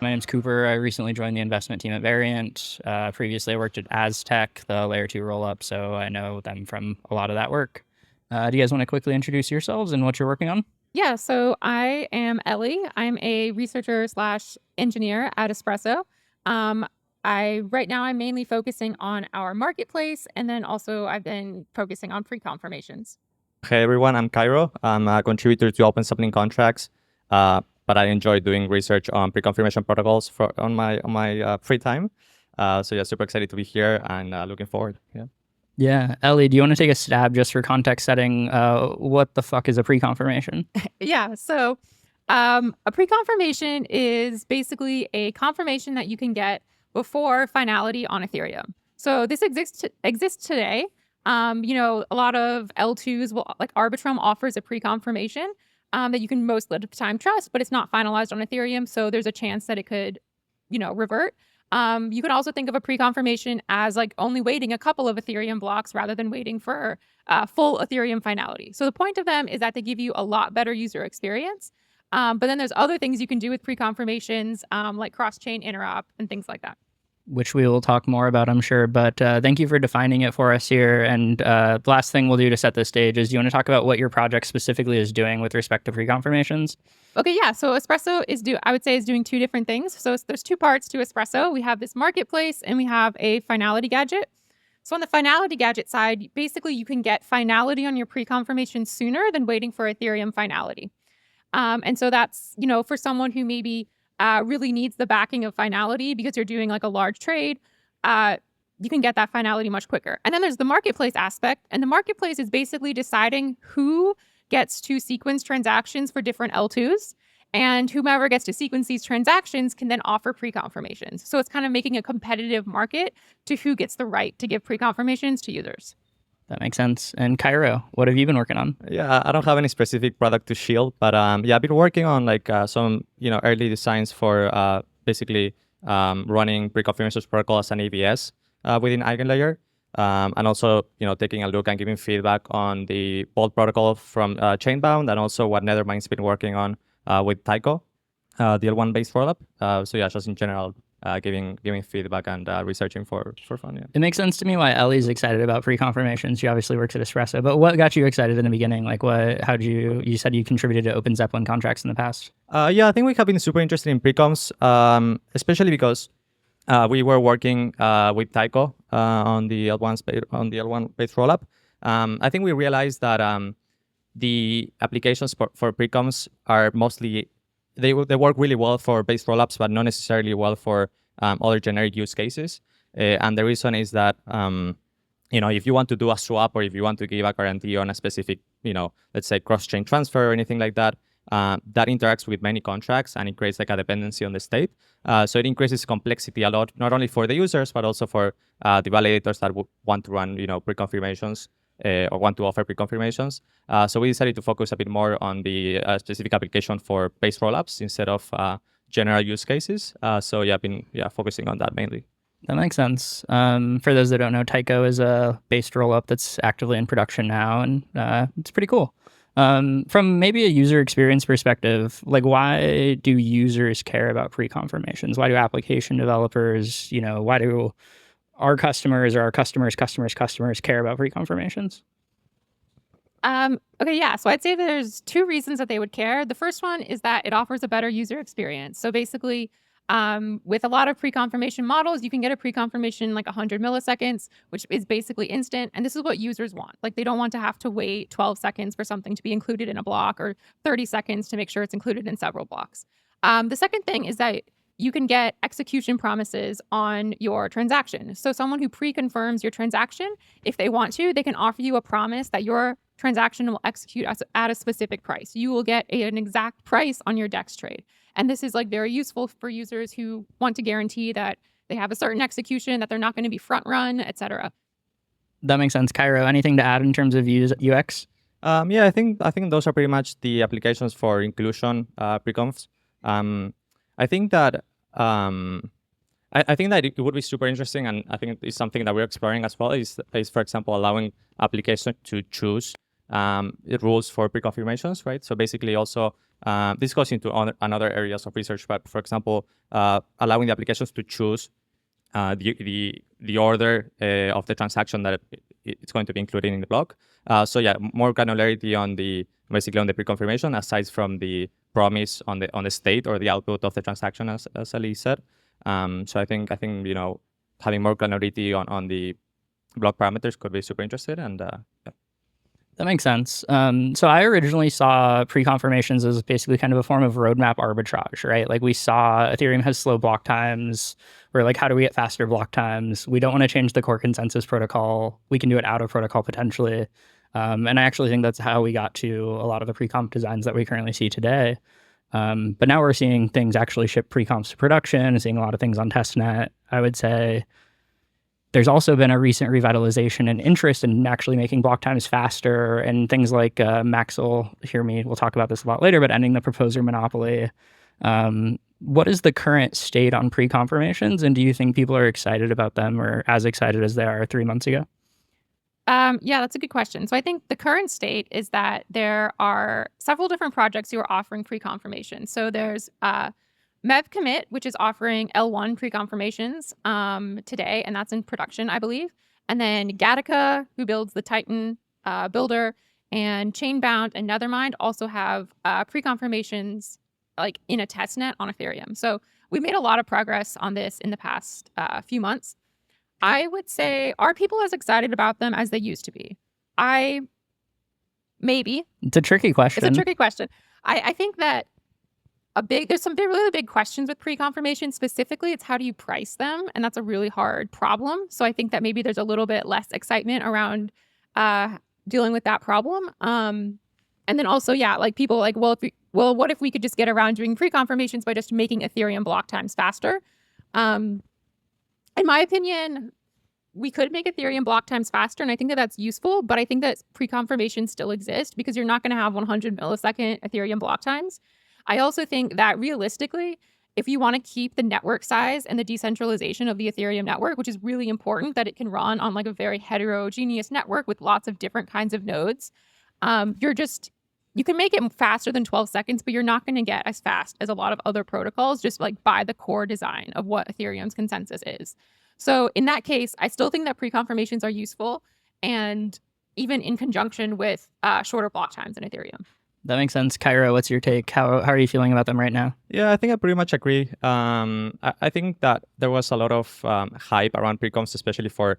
My name's Cooper. I recently joined the investment team at Variant. Previously, I worked at Aztec, the layer 2 rollup, so I know them from a lot of that work. Do you guys want to quickly introduce yourselves and what you're working on? Yeah, so I am Ellie. I'm a researcher slash engineer at Espresso. Um, right now I'm mainly focusing on our marketplace, and then also I've been focusing on pre-confirmations. Hey everyone, I'm Cairo. I'm a contributor to Open Sampling Contracts, but I enjoy doing research on pre-confirmation protocols on my free time. So yeah, super excited to be here and looking forward. Yeah. Yeah. Ellie, do you want to take a stab just for context setting? What the fuck is a pre-confirmation? Yeah, so a pre-confirmation is basically a confirmation that you can get before finality on Ethereum. So this exists today. A lot of L2s will, like Arbitrum offers a pre-confirmation that you can most of the time trust, but it's not finalized on Ethereum. So there's a chance that it could, revert. You can also think of a pre-confirmation as like only waiting a couple of Ethereum blocks rather than waiting for full Ethereum finality. So the point of them is that they give you a lot better user experience. But then there's other things you can do with pre-confirmations, like cross-chain interop and things like that. Which we will talk more about, I'm sure. But thank you for defining it for us here. And the last thing we'll do to set the stage is, do you want to talk about what your project specifically is doing with respect to pre-confirmations? Okay, yeah. So Espresso is doing two different things. So there's two parts to Espresso. We have this marketplace and we have a finality gadget. So on the finality gadget side, basically you can get finality on your pre-confirmation sooner than waiting for Ethereum finality. And so that's, for someone who maybe really needs the backing of finality because you're doing like a large trade, you can get that finality much quicker. And then there's the marketplace aspect. And the marketplace is basically deciding who gets to sequence transactions for different L2s. And whomever gets to sequence these transactions can then offer pre-confirmations. So it's kind of making a competitive market to who gets the right to give pre-confirmations to users. That makes sense. And Cairo, what have you been working on? Yeah, I don't have any specific product to shield, but yeah, I've been working on like some early designs for basically running pre-confirmations protocol as an ABS within EigenLayer. And also, taking a look and giving feedback on the Bolt protocol from Chainbound, and also what Nethermind's been working on with Tycho, the L1 based rollup. So yeah, just in general, giving feedback and researching for fun. Yeah. It makes sense to me why Ellie's excited about pre-confirmations. She obviously works at Espresso, but what got you excited in the beginning? Like, you said you contributed to Open Zeppelin contracts in the past. Yeah, I think we have been super interested in precoms, especially because we were working with Tycho on the L1 based rollup. I think we realized that the applications for precoms are mostly they work really well for base rollups, but not necessarily well for other generic use cases. And the reason is that if you want to do a swap or if you want to give a guarantee on a specific, let's say cross-chain transfer or anything like that, that interacts with many contracts and it creates like a dependency on the state. So it increases complexity a lot, not only for the users, but also for the validators that want to run, pre-confirmations or want to offer pre-confirmations. So we decided to focus a bit more on the specific application for base rollups instead of general use cases. So yeah, I've been focusing on that mainly. That makes sense. For those that don't know, Tycho is a based rollup that's actively in production now, and it's pretty cool. From maybe a user experience perspective, like why do users care about pre-confirmations? Why do application developers, why do our customers or our customers' customers care about pre-confirmations? Okay, yeah. So I'd say there's two reasons that they would care. The first one is that it offers a better user experience. So basically, with a lot of pre-confirmation models, you can get a pre-confirmation like 100 milliseconds, which is basically instant. And this is what users want. Like they don't want to have to wait 12 seconds for something to be included in a block or 30 seconds to make sure it's included in several blocks. The second thing is that you can get execution promises on your transaction. So someone who pre-confirms your transaction, if they want to, they can offer you a promise that your transaction will execute at a specific price. You will get an exact price on your DEX trade. And this is like very useful for users who want to guarantee that they have a certain execution, that they're not going to be front run, et cetera. That makes sense. Cairo, anything to add in terms of UX? Yeah, I think those are pretty much the applications for inclusion preconfs. I think that I think that it would be super interesting, and I think it's something that we're exploring as well. Is for example allowing applications to choose it rules for preconfirmations, right? So basically also this goes into another areas of research, but for example, allowing the applications to choose the order of the transaction that it's going to be included in the block. So yeah, more granularity on the preconfirmation aside from the promise on the state or the output of the transaction, as Ellie said. So I think having more granularity on the block parameters could be super interesting, and yeah. That makes sense. So I originally saw pre-confirmations as basically kind of a form of roadmap arbitrage, right? Like we saw Ethereum has slow block times. We're like, how do we get faster block times? We don't want to change the core consensus protocol. We can do it out of protocol potentially. And I actually think that's how we got to a lot of the pre-conf designs that we currently see today. But now we're seeing things actually ship pre-confs to production, seeing a lot of things on testnet. I would say there's also been a recent revitalization and interest in actually making block times faster, and things like Maxwell, we'll talk about this a lot later, but ending the proposer monopoly. What is the current state on pre-confirmations, and do you think people are excited about them or as excited as they are 3 months ago? Yeah, that's a good question. So I think the current state is that there are several different projects who are offering pre-confirmation. So there's Mev Commit, which is offering L1 pre-confirmations today, and that's in production, I believe. And then Gattaca, who builds the Titan builder, and Chainbound and Nethermind also have pre-confirmations like in a testnet on Ethereum. So we made a lot of progress on this in the past few months. I would say, are people as excited about them as they used to be? Maybe. It's a tricky question. It's a tricky question. I think that there's some really big questions with pre-confirmation. Specifically, it's how do you price them? And that's a really hard problem. So I think that maybe there's a little bit less excitement around dealing with that problem. And then also, yeah, like people like, what if we could just get around doing pre-confirmations by just making Ethereum block times faster? In my opinion, we could make Ethereum block times faster, and I think that that's useful, but I think that pre-confirmations still exist because you're not going to have 100 millisecond Ethereum block times. I also think that realistically, if you want to keep the network size and the decentralization of the Ethereum network, which is really important that it can run on like a very heterogeneous network with lots of different kinds of nodes, you can make it faster than 12 seconds, but you're not going to get as fast as a lot of other protocols just like by the core design of what Ethereum's consensus is. So in that case, I still think that pre-confirmations are useful, and even in conjunction with shorter block times in Ethereum. That makes sense. Cairo, what's your take? How are you feeling about them right now? Yeah, I think I pretty much agree. I think that there was a lot of hype around preconfs, especially for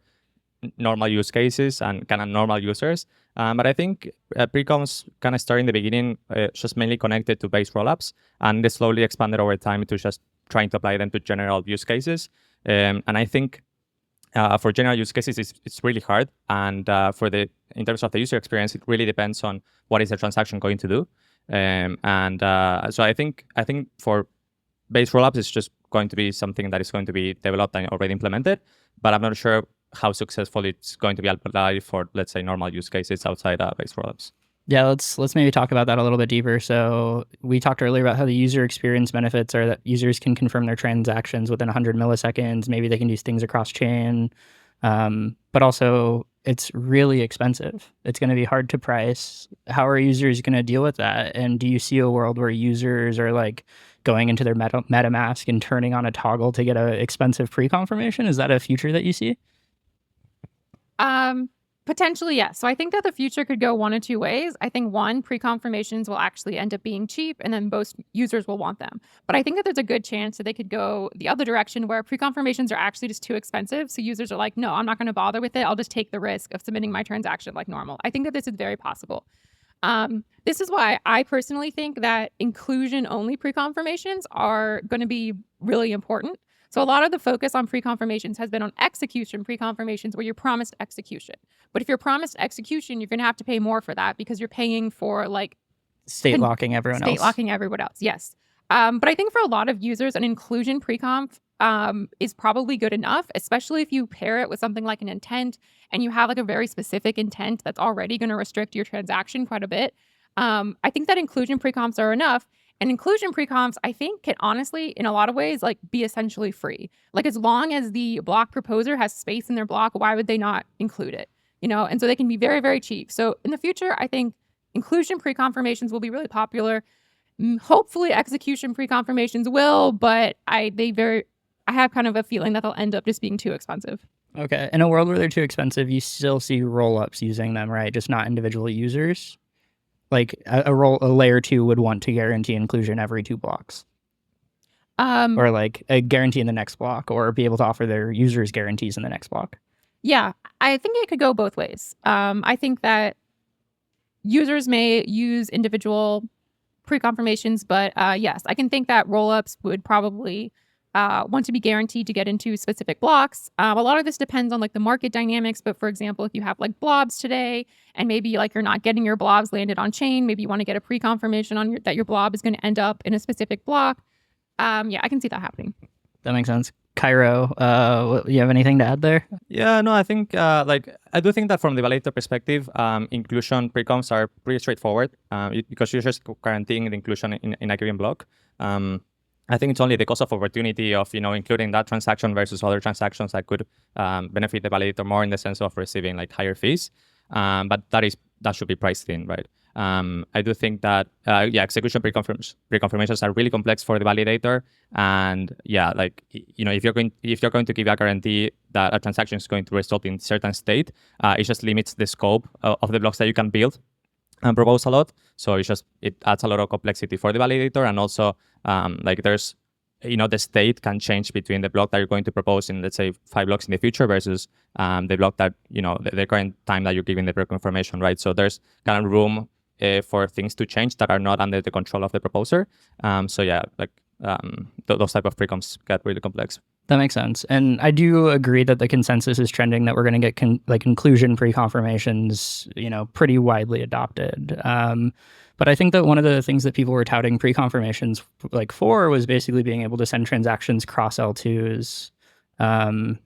normal use cases and kind of normal users. But I think preconfs kind of started in the beginning just mainly connected to base rollups, and they slowly expanded over time to just trying to apply them to general use cases. And I think for general use cases, it's really hard. And in terms of the user experience, it really depends on what is the transaction going to do. So I think for base rollups, it's just going to be something that is going to be developed and already implemented. But I'm not sure how successful it's going to be applied for, let's say, normal use cases outside base rollups. Yeah, let's maybe talk about that a little bit deeper. So we talked earlier about how the user experience benefits are that users can confirm their transactions within 100 milliseconds. Maybe they can do things across chain, but also it's really expensive. It's going to be hard to price. How are users going to deal with that? And do you see a world where users are like going into their MetaMask and turning on a toggle to get an expensive pre-confirmation? Is that a future that you see? Potentially, yes. So I think that the future could go one of two ways. I think one, pre-confirmations will actually end up being cheap, and then most users will want them. But I think that there's a good chance that they could go the other direction where pre-confirmations are actually just too expensive. So users are like, no, I'm not going to bother with it. I'll just take the risk of submitting my transaction like normal. I think that this is very possible. This is why I personally think that inclusion-only pre-confirmations are going to be really important. So a lot of the focus on pre-confirmations has been on execution pre-confirmations where you're promised execution. But if you're promised execution, you're going to have to pay more for that because you're paying for like state locking everyone else. State locking everyone else, yes. But I think for a lot of users, an inclusion pre-conf is probably good enough, especially if you pair it with something like an intent and you have like a very specific intent that's already going to restrict your transaction quite a bit. I think that inclusion pre-confs are enough. And inclusion pre-confs, I think, can honestly, in a lot of ways, like be essentially free. Like as long as the block proposer has space in their block, why would they not include it? and so they can be very, very cheap. So in the future, I think inclusion pre-confirmations will be really popular. Hopefully execution pre-confirmations will, but I have kind of a feeling that they'll end up just being too expensive. Okay. In a world where they're too expensive, you still see rollups using them, right? Just not individual users. Like a layer 2 would want to guarantee inclusion every 2 blocks. Or like a guarantee in the next block, or be able to offer their users guarantees in the next block. Yeah, I think it could go both ways. I think that users may use individual pre-confirmations, but yes, I can think that rollups would probably want to be guaranteed to get into specific blocks. A lot of this depends on like the market dynamics, but for example, if you have like blobs today and maybe like you're not getting your blobs landed on chain, maybe you want to get a pre-confirmation on that your blob is going to end up in a specific block. Yeah, I can see that happening. That makes sense. Cairo, you have anything to add there? Yeah, no, I think I do think that from the validator perspective, inclusion precoms are pretty straightforward because you're just guaranteeing the inclusion in a given block. I think it's only the cost of opportunity of including that transaction versus other transactions that could benefit the validator more in the sense of receiving like higher fees. But that should be priced in, right? I do think that execution preconfirmations are really complex for the validator, and if you're going to give a guarantee that a transaction is going to result in certain state, it just limits the scope of the blocks that you can build and propose a lot. So it adds a lot of complexity for the validator, and also there's the state can change between the block that you're going to propose in, let's say, 5 blocks in the future versus the block that the current time that you're giving the preconfirmation, right? So there's kind of room for things to change that are not under the control of the proposer. Those type of precoms get really complex. That makes sense. And I do agree that the consensus is trending that we're going to get inclusion pre-confirmations, pretty widely adopted. But I think that one of the things that people were touting pre-confirmations for was basically being able to send transactions cross L2s.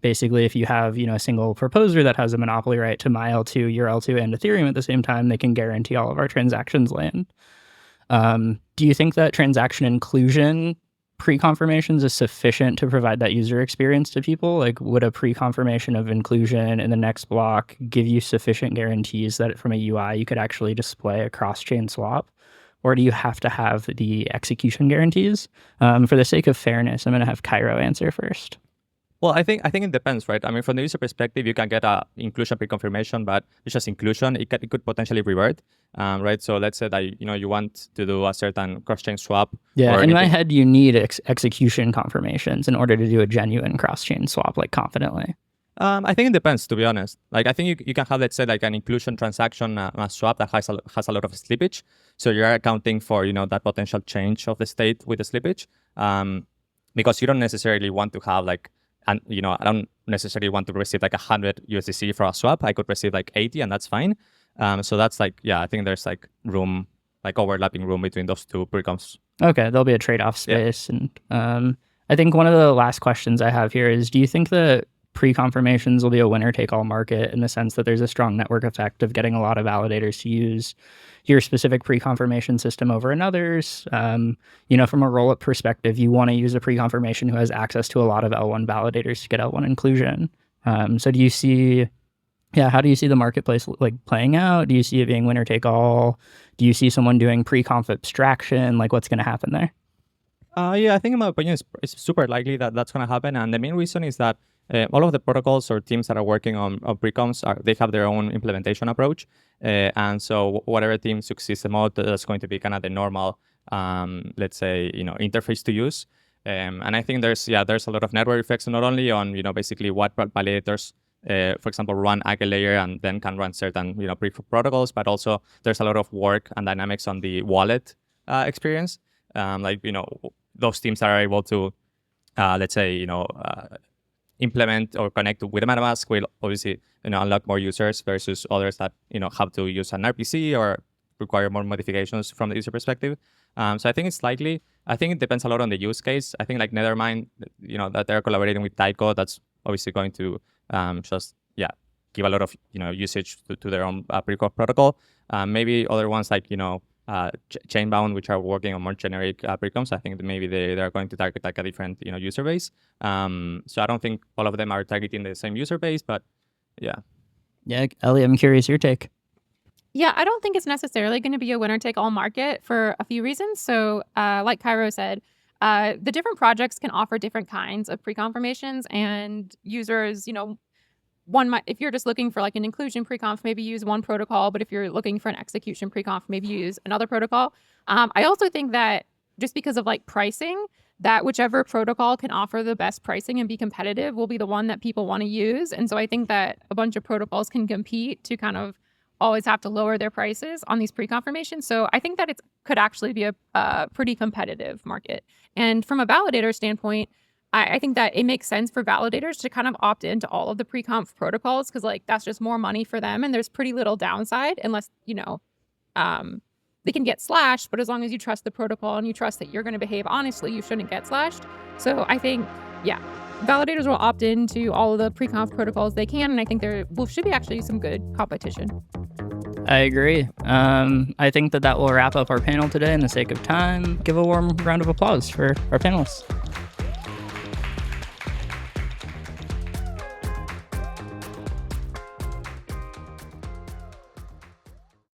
Basically, if you have, a single proposer that has a monopoly right to my L2, your L2, and Ethereum at the same time, they can guarantee all of our transactions land. Do you think that transaction inclusion pre-confirmations is sufficient to provide that user experience to people? Like, would a pre-confirmation of inclusion in the next block give you sufficient guarantees that from a UI you could actually display a cross-chain swap? Or do you have to have the execution guarantees? For the sake of fairness, I'm going to have Cairo answer first. Well, I think it depends, right? I mean, from the user perspective, you can get a inclusion pre-confirmation, but it's just inclusion. It could potentially revert, right? So let's say that you want to do a certain cross-chain swap. Yeah, in my head, you need execution confirmations in order to do a genuine cross-chain swap, confidently. I think it depends, to be honest. I think you can have, let's say, an inclusion transaction, a swap that has a lot of slippage. So you're accounting for that potential change of the state with the slippage, because you don't necessarily want to have I don't necessarily want to receive 100 USDC for a swap. I could receive 80, and that's fine. So that's I think there's room, overlapping room between those two precoms. Okay, there'll be a trade-off space. Yeah. And I think one of the last questions I have here is, do you think that pre-confirmations will be a winner-take-all market in the sense that there's a strong network effect of getting a lot of validators to use your specific pre-confirmation system over another's? From a roll-up perspective, you want to use a pre-confirmation who has access to a lot of L1 validators to get L1 inclusion. So do you see, how do you see the marketplace playing out? Do you see it being winner-take-all? Do you see someone doing pre-conf abstraction? What's going to happen there? I think in my opinion, it's super likely that that's going to happen. And the main reason is that all of the protocols or teams that are working on precoms, they have their own implementation approach. And so whatever team succeeds the most, that's going to be kind of the normal, let's say, interface to use. And I think there's a lot of network effects, not only on, basically what validators, for example, run Agile layer and then can run certain, protocols, but also there's a lot of work and dynamics on the wallet experience. Those teams that are able to, let's say, implement or connect with a MetaMask will obviously unlock more users versus others that have to use an RPC or require more modifications from the user perspective. So I think it's likely. I think it depends a lot on the use case. I think Nethermind, that they're collaborating with Taiko, that's obviously going to give a lot of usage to their own pre-conf protocol. Maybe other ones Chainbound, which are working on more generic precoms, I think that maybe they're going to target a different user base. So I don't think all of them are targeting the same user base, but yeah. Yeah, Ellie, I'm curious your take. Yeah, I don't think it's necessarily going to be a winner-take-all market for a few reasons. So, like Cairo said, the different projects can offer different kinds of pre-confirmations, and users, one might, if you're just looking for like an inclusion pre-conf, maybe use one protocol, but if you're looking for an execution pre-conf, maybe use another protocol. I also think that just because of like pricing, that whichever protocol can offer the best pricing and be competitive will be the one that people want to use. And so I think that a bunch of protocols can compete to kind of always have to lower their prices on these pre-confirmations. So I think that it could actually be a pretty competitive market. And from a validator standpoint, I think that it makes sense for validators to kind of opt into all of the pre-conf protocols because like that's just more money for them and there's pretty little downside unless, they can get slashed, but as long as you trust the protocol and you trust that you're going to behave honestly, you shouldn't get slashed. So I think, validators will opt into all of the pre-conf protocols they can, and I think there should be actually some good competition. I agree. I think that will wrap up our panel today in the sake of time. Give a warm round of applause for our panelists.